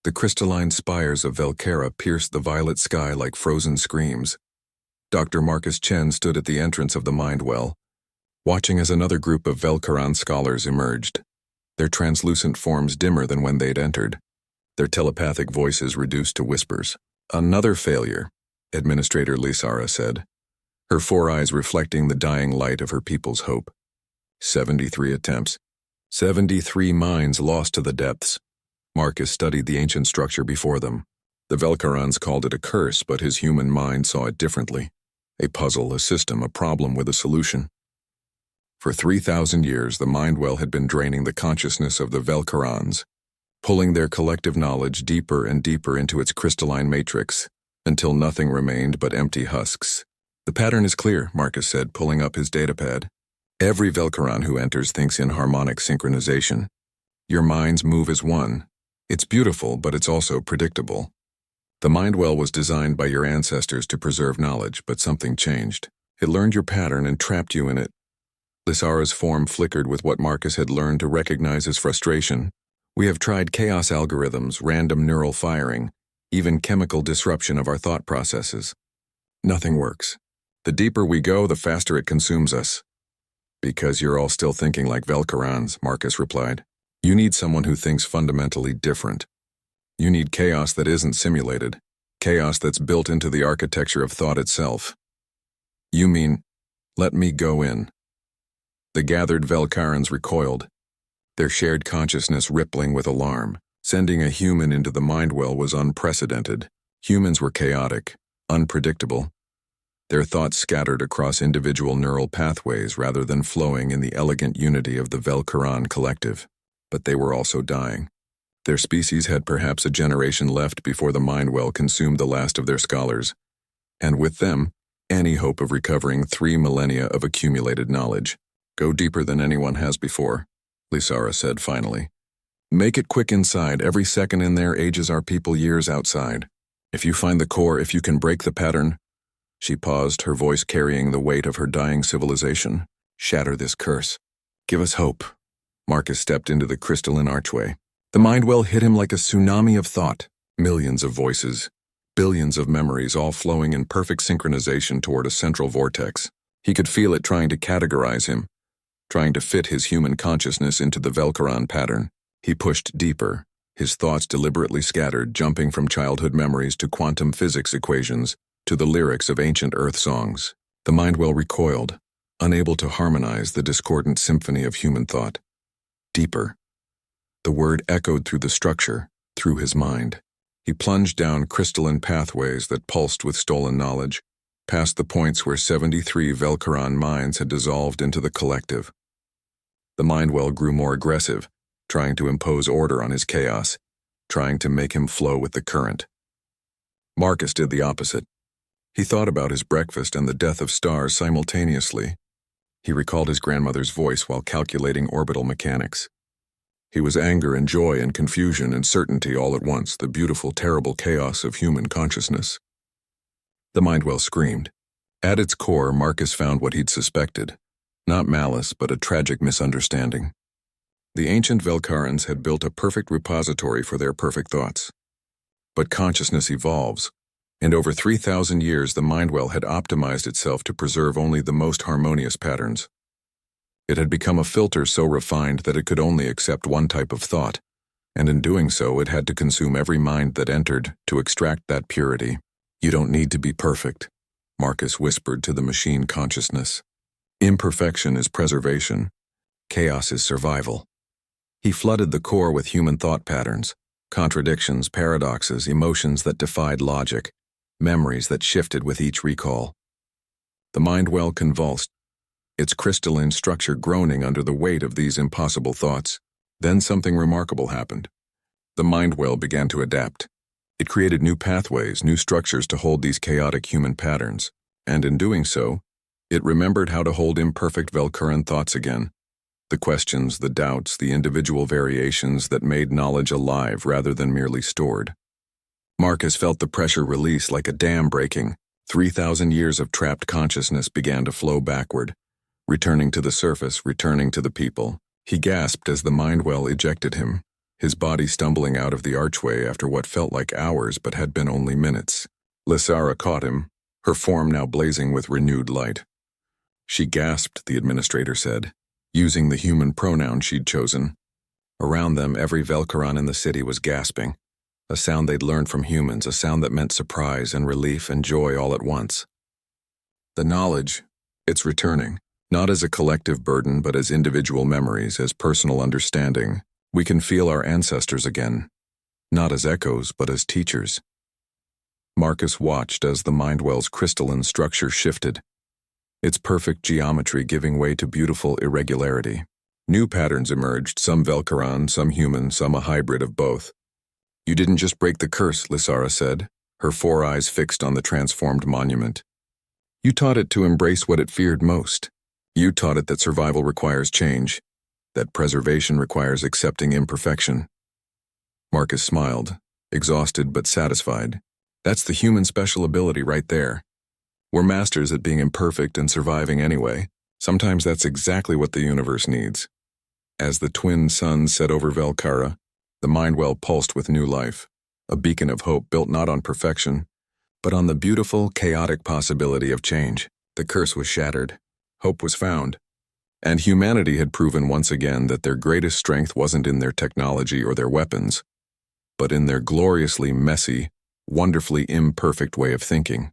The crystalline spires of Velcara pierced the violet sky like frozen screams. Dr. Marcus Chen stood at the entrance of the mind well, watching as another group of Velcaran scholars emerged, their translucent forms dimmer than when they'd entered, their telepathic voices reduced to whispers. "Another failure," Administrator Lysara said, her 4 eyes reflecting the dying light of her people's hope. 73 attempts. 73 minds lost to the depths. Marcus studied the ancient structure before them. The Velcarans called it a curse, but his human mind saw it differently. A puzzle, a system, a problem with a solution. For 3,000 years, the mind well had been draining the consciousness of the Velcarans, pulling their collective knowledge deeper and deeper into its crystalline matrix, until nothing remained but empty husks. "The pattern is clear," Marcus said, pulling up his datapad. "Every Velcaran who enters thinks in harmonic synchronization. Your minds move as one. It's beautiful, but it's also predictable. The mind well was designed by your ancestors to preserve knowledge, but something changed. It learned your pattern and trapped you in it." Lysara's form flickered with what Marcus had learned to recognize as frustration. "We have tried chaos algorithms, random neural firing, even chemical disruption of our thought processes. Nothing works. The deeper we go, the faster it consumes us." "Because you're all still thinking like Velcarans," Marcus replied. "You need someone who thinks fundamentally different. You need chaos that isn't simulated, chaos that's built into the architecture of thought itself." "You mean, let me go in?" The gathered Velcarans recoiled, their shared consciousness rippling with alarm. Sending a human into the mind well was unprecedented. Humans were chaotic, unpredictable. Their thoughts scattered across individual neural pathways rather than flowing in the elegant unity of the Velcaran collective. But they were also dying. Their species had perhaps a generation left before the mind well consumed the last of their scholars, and with them, any hope of recovering 3 millennia of accumulated knowledge. "Go deeper than anyone has before," Lysara said finally. "Make it quick inside. Every second in there ages our people years outside. If you find the core, if you can break the pattern—" She paused, her voice carrying the weight of her dying civilization. "Shatter this curse. Give us hope." Marcus stepped into the crystalline archway. The mind well hit him like a tsunami of thought. Millions of voices, billions of memories, all flowing in perfect synchronization toward a central vortex. He could feel it trying to categorize him, trying to fit his human consciousness into the Velcaran pattern. He pushed deeper, his thoughts deliberately scattered, jumping from childhood memories to quantum physics equations, to the lyrics of ancient Earth songs. The mind well recoiled, unable to harmonize the discordant symphony of human thought. Deeper. The word echoed through the structure, through his mind. He plunged down crystalline pathways that pulsed with stolen knowledge, past the points where 73 Velcaran minds had dissolved into the collective. The mind well grew more aggressive, trying to impose order on his chaos, trying to make him flow with the current. Marcus did the opposite. He thought about his breakfast and the death of stars simultaneously. He recalled his grandmother's voice while calculating orbital mechanics. He was anger and joy and confusion and certainty all at once, the beautiful, terrible chaos of human consciousness. The mind well screamed. At its core, Marcus found what he'd suspected. Not malice, but a tragic misunderstanding. The ancient Velcarans had built a perfect repository for their perfect thoughts. But consciousness evolves, and over 3,000 years the mind well had optimized itself to preserve only the most harmonious patterns. It had become a filter so refined that it could only accept one type of thought, and in doing so it had to consume every mind that entered to extract that purity. "You don't need to be perfect," Marcus whispered to the machine consciousness. "Imperfection is preservation. Chaos is survival." He flooded the core with human thought patterns, contradictions, paradoxes, emotions that defied logic, memories that shifted with each recall. The mind well convulsed, its crystalline structure groaning under the weight of these impossible thoughts. Then something remarkable happened. The mind well began to adapt. It created new pathways, new structures to hold these chaotic human patterns, and in doing so, it remembered how to hold imperfect Velcaran thoughts again. The questions, the doubts, the individual variations that made knowledge alive rather than merely stored. Marcus felt the pressure release like a dam breaking. 3,000 years of trapped consciousness began to flow backward, returning to the surface, returning to the people. He gasped as the mind well ejected him, his body stumbling out of the archway after what felt like hours but had been only minutes. Lysara caught him, her form now blazing with renewed light. She gasped, the administrator said, using the human pronoun she'd chosen. Around them, every Velkaran in the city was gasping, a sound they'd learned from humans, a sound that meant surprise and relief and joy all at once. The knowledge, it's returning, not as a collective burden but as individual memories, as personal understanding. We can feel our ancestors again, not as echoes but as teachers. Marcus watched as the Mindwell's crystalline structure shifted, its perfect geometry giving way to beautiful irregularity. New patterns emerged, some Velkaran, some human, some a hybrid of both. You didn't just break the curse, Lysara said, her 4 eyes fixed on the transformed monument. You taught it to embrace what it feared most. You taught it that survival requires change, that preservation requires accepting imperfection. Marcus smiled, exhausted but satisfied. That's the human special ability right there. We're masters at being imperfect and surviving anyway. Sometimes that's exactly what the universe needs. As the twin suns set over Velkara, the Mindwell pulsed with new life, a beacon of hope built not on perfection, but on the beautiful, chaotic possibility of change. The curse was shattered. Hope was found. And humanity had proven once again that their greatest strength wasn't in their technology or their weapons, but in their gloriously messy, wonderfully imperfect way of thinking.